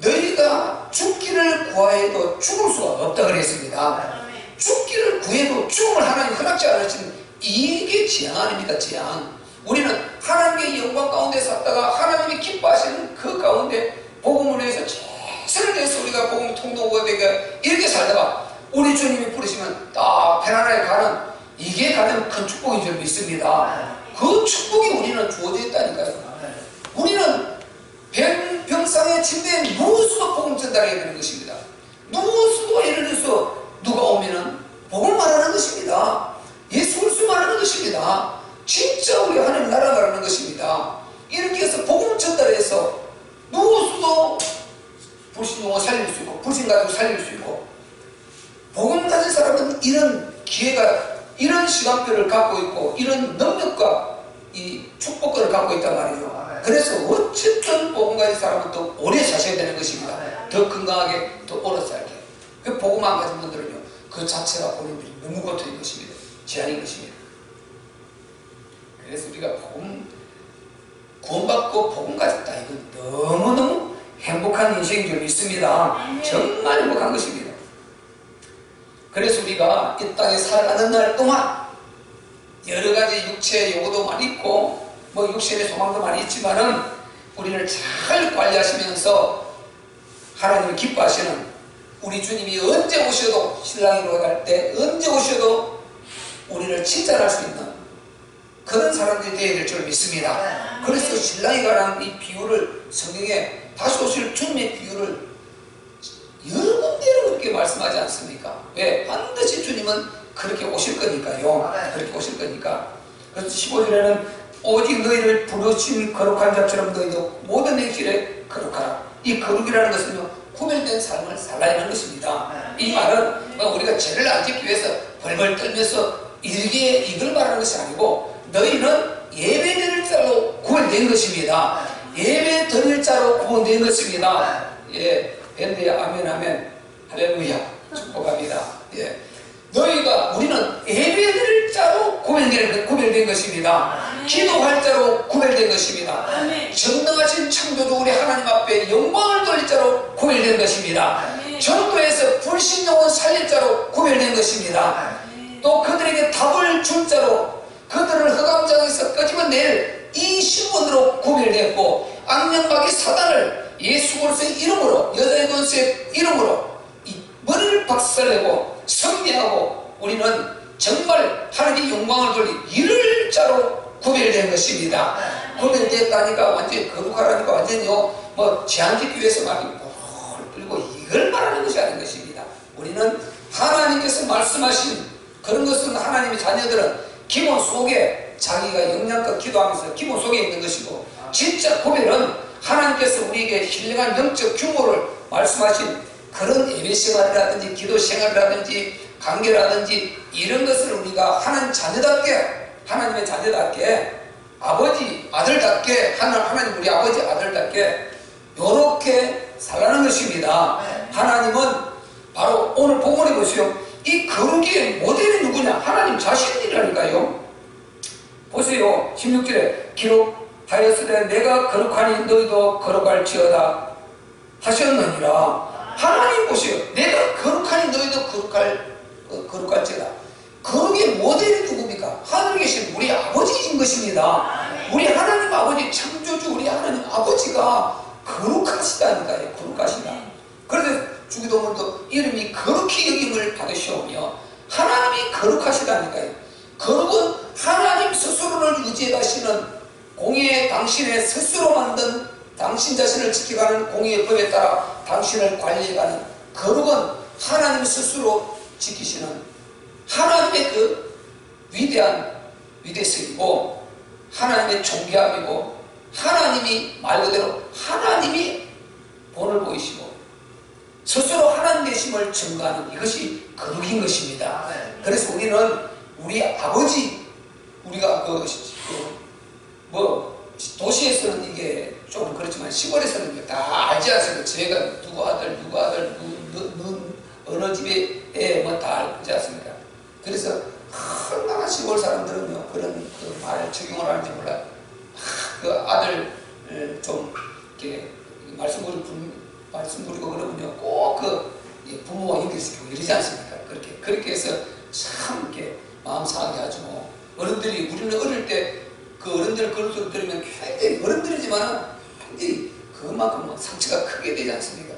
너희가 죽기를 구하여도 죽을 수가 없다 그랬습니다. 죽기를 구해도 죽음을 하나님 허락지 않으시는 이게 재앙 아닙니까? 재앙. 우리는 하나님의 영광 가운데 살다가 하나님이 기뻐하시는 그 가운데 복음을 위해서 최선을 다해서 우리가 복음 통로가 되게 이렇게 살다가 우리 주님이 부르시면 딱 편안하게 가는, 이게 가장 큰 축복인 줄 믿습니다. 그 축복이 우리는 주어져 있다니까요. 우리는 병상에 침대에 누워서도 복음 전달해야 되는 것입니다. 누워서도 예를 들어서 누가 오면은 복음 말하는 것입니다. 예수 그리스도 말하는 것입니다. 진짜 우리 하나님 나라 말하는 것입니다. 이렇게 해서 복음 전달해서 누워서도 불신 용어 살릴 수 있고 불신 가지고 살릴 수 있고, 복음 가진 사람은 이런 기회가, 이런 시간표를 갖고 있고 이런 능력과 이 축복권을 갖고 있단 말이죠. 그래서 어쨌든 복음 가진 사람은 더 오래 사셔야 되는 것입니다. 더 건강하게, 더 오래 살게. 그 복음 안 가진 분들은요, 그 자체가 본인들이 너무 고통인 것입니다. 재앙인 것입니다. 그래서 우리가 구원받고 복음 가졌다, 이건 너무너무 행복한 인생인 줄 믿습니다. 정말 행복한 것입니다. 그래서 우리가 이 땅에 살아가는 날 동안 여러 가지 육체의 요구도 많이 있고 육신의 소망도 많이 있지만은 우리를 잘 관리하시면서 하나님이 기뻐하시는 우리 주님이 언제 오셔도, 신랑이 돌아갈 때 언제 오셔도 우리를 칭찬할 수 있는 그런 사람들이 되어야 될 줄 믿습니다. 그래서 신랑이 관한 이 비유를 성경에 다시 오실 주님의 비유를 여러 군데로 그렇게 말씀하지 않습니까? 왜? 반드시 주님은 그렇게 오실 거니까요. 그렇게 오실 거니까. 그래서 15절에는 오직 너희를 부르신 거룩한 자처럼 너희도 모든 행실에 거룩하라. 이 거룩이라는 것은요, 구별된 삶을 살라야 하는 것입니다. 이 말은 우리가 죄를 안 짓기 위해서 벌벌 떨면서 이걸 말하는 것이 아니고, 너희는 예배 드릴 자로 구별된 것입니다. 예배 드릴 자로 구분된 것입니다. 예, 밴드에 아멘 아멘 할렐루야 축복합니다. 예, 우리는 예배 드릴 자로 구별된 것입니다. 기도할 자로 구별된 것입니다. 전능하신 창조주 우리 하나님 앞에 영광을 돌릴 자로 구별된 것입니다. 전도에서 불신용을 살릴 자로 구별된 것입니다. 또 그들에게 답을 줄 자로, 그들을 흑암장에서 끄집어낼 이 신분으로 구별되었고, 악령마귀 사단을 예수 그리스도의 이름으로, 여자의 권세의 이름으로 이 머리를 박살내고 승리하고 우리는 정말 하나님의 영광을 돌리 이를 자로 구별된 것입니다. 구별됐다니까 완전히 거룩하라니까 완전히요 뭐 제한짓기 위해서 막 끌고 이걸 말하는 것이 아닌 것입니다. 우리는 하나님께서 말씀하신 그런 것은 하나님의 자녀들은 기본 속에 자기가 영양껏 기도하면서 기본 속에 있는 것이고, 진짜 구별은 하나님께서 우리에게 신령한 영적 규모를 말씀하신 그런 예배 생활이라든지 기도 생활이라든지 관계라든지 이런 것을 우리가 하나님 자녀답게, 하나님의 자녀답게, 아버지 아들답게, 하나님 우리 아버지 아들답게 요렇게 살라는 것입니다. 하나님은 바로 오늘 복음에 보세요. 이 거룩의 모델이 누구냐? 하나님 자신이라니까요. 보세요. 16절에 기록하였으되 내가 거룩하니 너희도 거룩할지어다 하셨느니라. 하나님 보세요. 내가 거룩하니 너희도 거룩할지어다. 거룩의 모델이 누굽니까? 하늘에 계신 우리 아버지인 것입니다. 우리 하나님 아버지, 창조주 우리 하나님 아버지가 거룩하시다니까요. 거룩하시다. 그래서 주기도문도 이름이 거룩히 여김을 받으시오며 하나님이 거룩하시다니까요. 거룩은 하나님 스스로를 유지해 가시는 공의의 당신의 스스로 만든 당신 자신을 지켜가는 공의의 법에 따라 당신을 관리해가는 거룩은 하나님 스스로 지키시는 하나님의 그 위대한 위대성이고 하나님의 존귀함이고 하나님이 말 그대로 하나님이 본을 보이시고 스스로 하나님 되심을 증거하는 이것이 거룩인 것입니다. 그래서 우리는 우리 아버지, 우리가 도시에서는 이게 좀 그렇지만 시골에서는 다 알지 않습니까? 제가 누구 아들, 어느 집에 뭐 다 알지 않습니까? 그래서 얼마나 시골 사람들은요 그런 그 말을 적용을 하는지 몰라요. 그 아들 좀 이렇게 말씀 부리고 그러면요 꼭 그 부모와 연결시키고 이러지 않습니까? 그렇게 해서 참 이렇게 마음 상하게 하죠. 뭐. 어른들이 우리는 어릴 때 그 어른들 그런 소리 들으면 굉장히 어른들이지만 굉장히 그만큼 상처가 크게 되지 않습니까?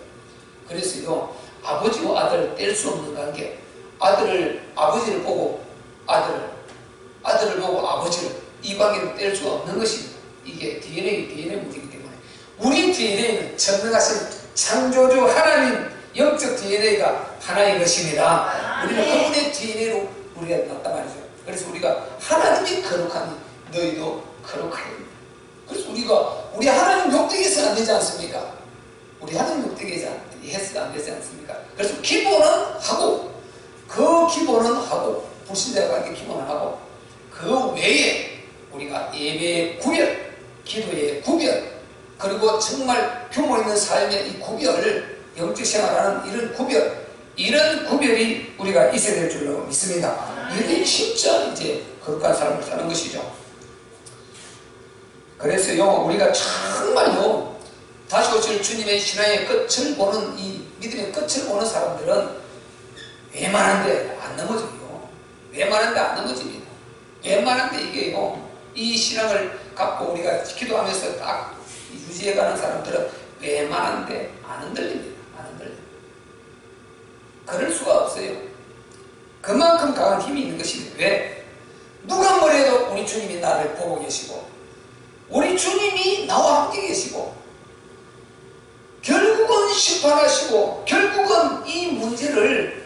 그래서요 아버지와 아들을 뗄 수 없는 관계, 아버지를 보고 아들을 보고 아버지를, 이 관계를 뗄 수가 없는 것입니다. 이게 DNA 문제이기 때문에 우리 DNA는 전능하신 창조주 하나님 영적 DNA가 하나인 것입니다. 우리는 그분의 DNA로 우리가 났단 말이죠. 그래서 우리가 하나님이 거룩하니 너희도 거룩하니. 그래서 우리 하나님 욕되게 안 되지 않습니까? 우리 하나님 욕되게 해서는 안 되지 않습니까? 그래서 기본은 하고, 불신자와 관계 기본을 하고, 그 외에 우리가 예배의 구별, 기도의 구별, 그리고 정말 규모 있는 삶의 이 구별을 영적 생활하는 이런 구별이 우리가 있어야 될 줄로 믿습니다. 이게 진짜 이제 거룩한 삶을 사는 것이죠. 그래서요 우리가 정말요 다시 오실 주님의 신앙의 끝을 보는 이 믿음의 끝을 보는 사람들은 웬만한데 안 넘어져요. 웬만한데 안 넘어집니다. 웬만한데 이게요 이 신앙을 갖고 우리가 기도하면서 딱 유지해가는 사람들은 웬만한데 안 흔들립니다. 안 흔들립니다. 그럴 수가 없어요. 그만큼 강한 힘이 있는 것입니다. 왜? 누가 뭐래도 우리 주님이 나를 보고 계시고 우리 주님이 나와 함께 계시고 결국은 심판하시고 결국은 이 문제를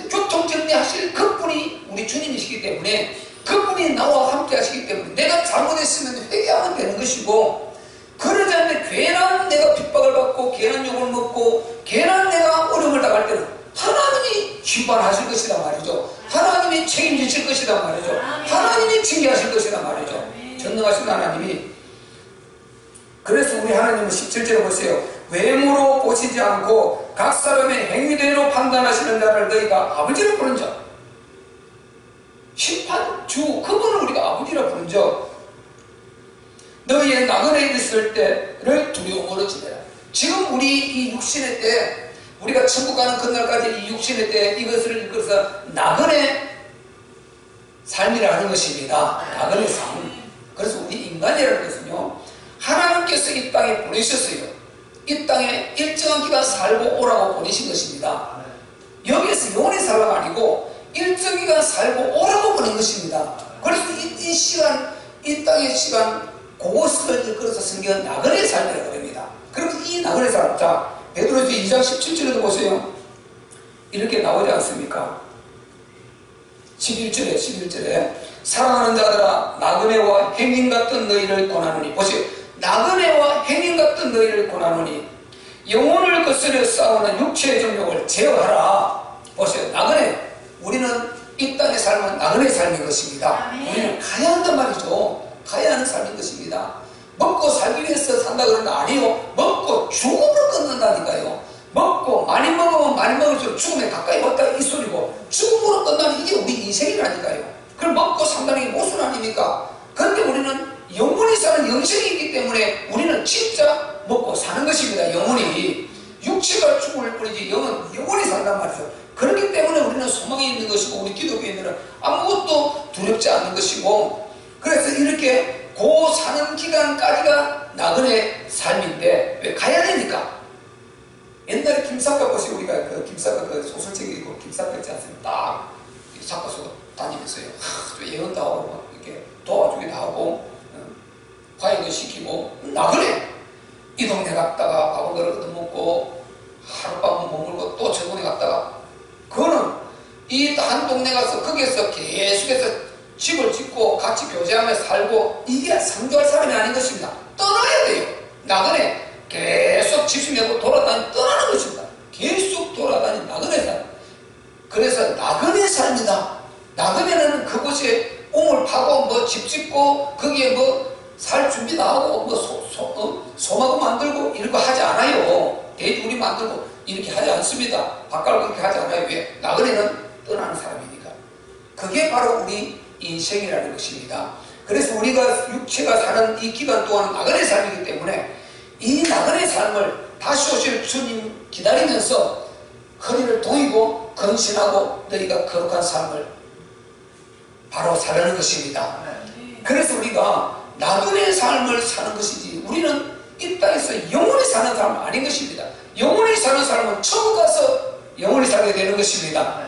교통 정리하실 그분이 우리 주님이시기 때문에 그분이 나와 함께 하시기 때문에 내가 잘못했으면 회개하면 되는 것이고, 그러지 않는데 괜한 내가 핍박을 받고 괜한 욕을 먹고 괜한 내가 어려움을 당할 때는 하나님이 심판하실 것이다 말이죠. 하나님이 책임지실 것이다 말이죠. 하나님이 징계하실 것이다 말이죠. 전능하신 하나님이. 그래서 우리 하나님은 17절에 보세요. 외모로 보시지 않고 각 사람의 행위대로 판단하시는 자를 너희가 아버지로 부른 자, 심판주 그분을 우리가 아버지라 부른 자, 너희의 나그네에 있을 때를 두려움으로 지내라. 지금 우리 이 육신의 때, 우리가 천국 가는 그날까지 이 육신의 때 이것을 이끌어서 나그네 삶이라 하는 것입니다. 나그네 삶. 그래서 우리 인간이라는 것은요, 하나님께서 이 땅에 보내셨어요. 이 땅에 일정한 기간 살고 오라고 보내신 것입니다. 여기에서 영원히 살라가 아니고 일정 기간 살고 오라고 보낸 것입니다. 그래서 이 시간, 이 땅의 시간, 그것을 이끌어서 성경은 나그네의 삶이라고 합니다. 그럼 이 나그네의 삶, 자, 베드로서 2장 17절에도 보세요. 이렇게 나오지 않습니까? 11절에 사랑하는 자들아, 나그네와 행인 같은 너희를 권하노니, 보세요. 나그네와 행인 같은 너희를 권하노니 영혼을 거스려 싸우는 육체의 정욕을 제어하라. 보세요. 나그네, 우리는 이 땅의 삶은 나그네의 삶인 것입니다. 아멘. 우리는 가야 한단 말이죠. 가야 하는 삶인 것입니다. 먹고 살기 위해서 산다 그러는 거 아니에요. 먹고 죽음으로 끝난다니까요. 먹고 많이 먹으면 많이 먹을수록 죽음에 가까이 왔다 이 소리고, 죽음으로 끝나는 이게 우리 인생이라니까요. 그럼 먹고 산다는 게 무슨 아닙니까? 그런데 우리는 영원히 사는 영생이 있기 때문에 우리는 진짜 먹고 사는 것입니다. 영원히. 육체가 죽을 뿐이지 영은 영원히 산단 말이죠. 그렇기 때문에 우리는 소망이 있는 것이고, 우리 기독교인들은 아무것도 두렵지 않는 것이고, 그래서 이렇게 고 사는 기간까지가 나그네 삶인데 왜 가야 되니까? 옛날에 김사과 보시고, 우리가 그 김사과 그 소설책이 있고 김사과 있지 않습니까? 딱 사과소 다니면서요, 예언도 하고 이렇게 도와주기도 하고 화해도 시키고, 나그네 이 동네 갔다가 밥을 걸어 얻어먹고 하룻밤 머물고 또 저 동네 갔다가, 그거는 이 한 동네 가서 거기에서 계속해서 집을 짓고 같이 교제하며 살고, 이게 상주할 사람이 아닌 것입니다. 떠나야 돼요. 나그네 계속 집수 메고 떠나는 것입니다. 계속 돌아다니는 나그네 삶. 그래서 나그네 삶이다. 나그네는 그곳에 옹을 파고 뭐 집 짓고 거기에 뭐 살 준비도 하고 뭐 소마고 만들고 이런 거 하지 않아요. 돼지우리 만들고 이렇게 하지 않습니다. 밥갈고 이렇게 하지 않아요. 왜? 나그네는 떠나는 사람이니까. 그게 바로 우리 인생이라는 것입니다. 그래서 우리가 육체가 사는 이 기간 동안은 나그네 삶이기 때문에 이 나그네 삶을 다시 오실 주님 기다리면서 허리를 동이고 건신하고 너희가 거룩한 삶을 바로 살라는 것입니다. 그래서 우리가 나그네 삶을 사는 것이지, 우리는 이 땅에서 영원히 사는 사람은 아닌 것입니다. 영원히 사는 사람은 천국 가서 영원히 살게 되는 것입니다.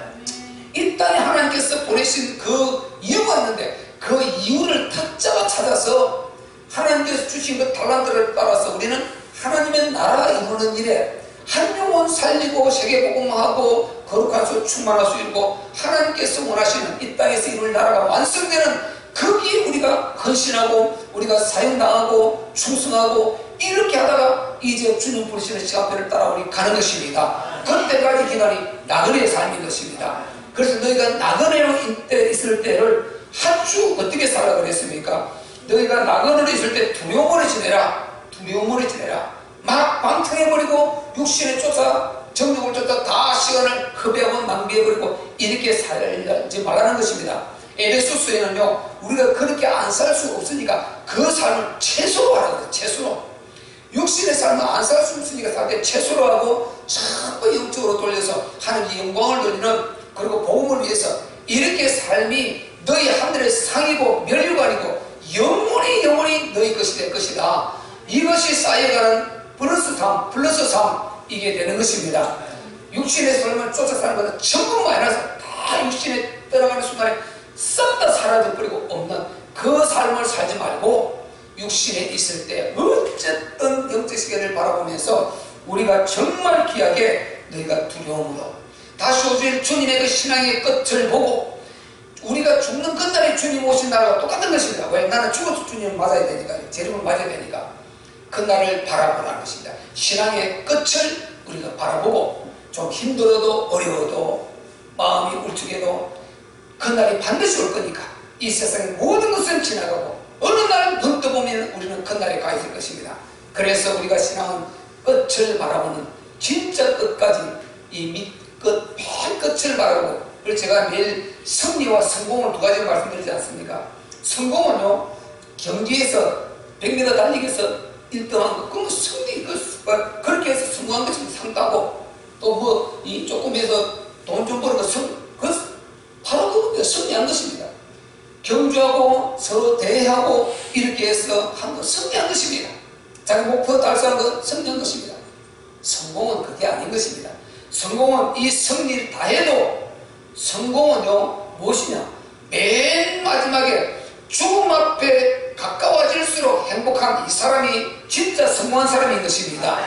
이 땅에 하나님께서 보내신 그 이유가 있는데, 그 이유를 각자가 찾아서 하나님께서 주신 그 달란트를 따라서 우리는 하나님의 나라 이루는 일에 한 영혼 살리고 세계복음하고 거룩한 수 충만할 수 있고, 하나님께서 원하시는 이 땅에서 이룰 나라가 완성되는 거기에 우리가 헌신하고 우리가 사용당하고 충성하고 이렇게 하다가 이제 주님 부르시는 시간표를 따라 우리 가는 것입니다. 그때까지 기간이 나그네의 삶인 것입니다. 그래서 너희가 나그네로 있을 때를 아주 어떻게 살라 그랬습니까? 너희가 나그네로 있을 때 두려움으로 지내라. 두려움으로 지내라. 막 방탕해버리고 육신에 쫓아 정욕을 쫓아 다 시간을 허비하고 낭비해버리고 이렇게 살지 말라는 것입니다. 에베소서에는요, 우리가 그렇게 안 살 수가 없으니까 그 삶을 최소로 하라고. 최소로. 육신의 삶은 안 살 수 없으니까 살 때 최소로 하고 전부 영적으로 돌려서 하나님께 영광을 돌리는, 그리고 복음을 위해서 이렇게 삶이 너희 하늘의 상이고 멸류관이고 영원히 너희 것이 될 것이다. 이것이 쌓여가는 플러스 3 이게 되는 것입니다. 육신의 삶을 쫓아 사는 것은 전부 마이너스, 다 육신에 떠나가는 순간에 싹 다 사라져버리고 없는 그 삶을 살지 말고, 육신에 있을 때 어쨌든 영적 세계를 바라보면서 우리가 정말 귀하게 너희가 두려움으로 다시 오실 주님의 그 신앙의 끝을 보고, 우리가 죽는 끝날에 주님 오신 날과 똑같은 것입니다. 왜? 나는 죽어서 주님을 맞아야 되니까, 재림을 맞아야 되니까 그날을 바라보라는 것입니다. 신앙의 끝을 우리가 바라보고, 좀 힘들어도 어려워도 마음이 울적해도 그날이 반드시 올 거니까 이 세상의 모든 것은 지나가고 어느 날 눈 떠보면 우리는 그날에 가 있을 것입니다. 그래서 우리가 신앙은 끝을 바라보는, 진짜 끝까지 이 밑끝, 맨 끝을 바라보고, 그래서 제가 매일 승리와 성공을 두 가지를 말씀드리지 않습니까? 성공은요, 경기에서 100m 달리기에서 1등한 거, 그건 승리, 그렇게 해서 성공한 것이 상 따고, 또 뭐 이 조금 해서 돈 좀 버는 거 바로 그겁니다. 승리한 것입니다. 경주하고 서로 대회하고 이렇게 해서 한 번 승리한 것입니다. 자기 목표 달성한 것 승리한 것입니다. 성공은 그게 아닌 것입니다. 성공은 이 승리를 다 해도 성공은요 무엇이냐, 맨 마지막에 죽음 앞에 가까워질수록 행복한 이 사람이 진짜 성공한 사람인 것입니다.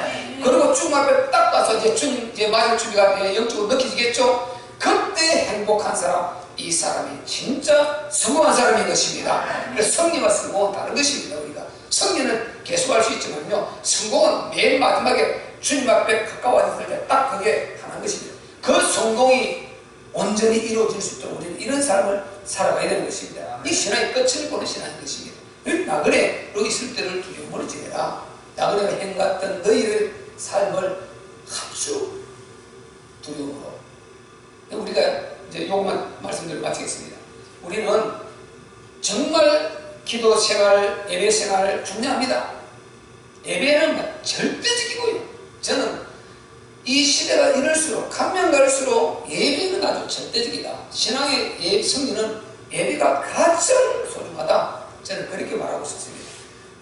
그리고 죽음 앞에 딱 가서 이제 주님 이제 맞을 준비가 영적으로 느껴지겠죠. 그때 행복한 사람, 이 사람이 진짜 성공한 사람인 것입니다. 그래서 승리와 성공은 다른 것입니다. 우리가 승리는 계속할 수 있지만요, 성공은 맨 마지막에 주님 앞에 가까워졌을 때 딱 그게 하나인 것입니다. 그 성공이 온전히 이루어질 수 있도록 우리는 이런 삶을 살아가야 되는 것입니다. 이 신앙의 끝을 보는 신앙인 것입니다. 나그네 여기 있을 때를 두려움으로 지내라. 나그네가 행갔던 너희의 삶을 아주 두려움으로. 우리가 이제 요것만 말씀드리고 마치겠습니다. 우리는 정말 기도 생활, 예배 생활을 중요합니다. 예배는 절대적이고요. 저는 이 시대가 이럴수록 가면 갈수록 예배는 아주 절대적이다. 신앙의 승리는 예배가 가장 소중하다. 저는 그렇게 말하고 싶습니다.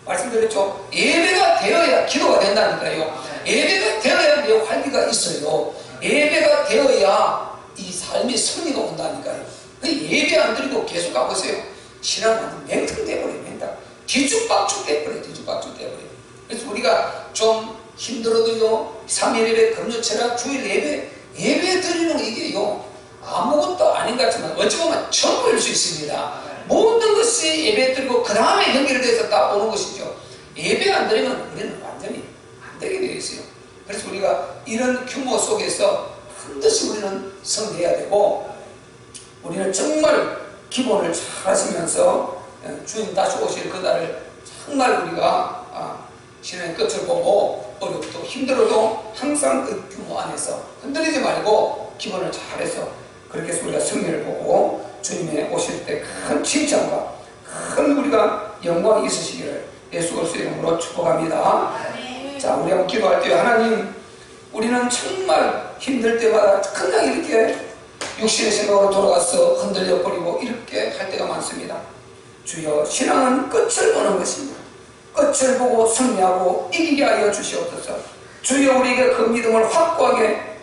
말씀드렸죠. 예배가 되어야 기도가 된다니까요. 예배가 되어야 내 활기가 있어요. 예배가 되어야 이 삶의 승리가 온다니까요. 예배 안 드리고 계속 가보세요. 신앙은 맹탕돼버려요. 맹탕. 뒤죽박죽 돼버려요. 뒤죽박죽 돼버려요. 그래서 우리가 좀 힘들어도요, 3일 예배, 금요철학, 주일 예배 드리는 이게요 아무것도 아닌 것 같지만 어찌 보면 전부일 수 있습니다. 모든 것이 예배 드리고 그 다음에 연결돼서 딱 오는 것이죠. 예배 안 드리면 우리는 완전히 안 되게 되어 있어요. 그래서 우리가 이런 규모 속에서 반드시 우리는 승리해야 되고, 우리는 정말 기본을 잘 하시면서 주님 다시 오실 그날을 정말 우리가 신앙의 끝을 보고 어렵도 힘들어도 항상 그 규모 안에서 흔들리지 말고 기본을 잘해서 그렇게 해서 우리가 승리를 보고 주님의 오실 때 큰 칭찬과 큰 우리가 영광이 있으시기를 예수 그리스도의 이름으로 축복합니다. 자, 우리 한번 기도할 때, 하나님, 우리는 정말 힘들 때마다 그냥 이렇게 육신의 생각으로 돌아가서 흔들려 버리고 이렇게 할 때가 많습니다. 주여, 신앙은 끝을 보는 것입니다. 끝을 보고 승리하고 이기게 하여 주시옵소서. 주여, 우리에게 그 믿음을 확고하게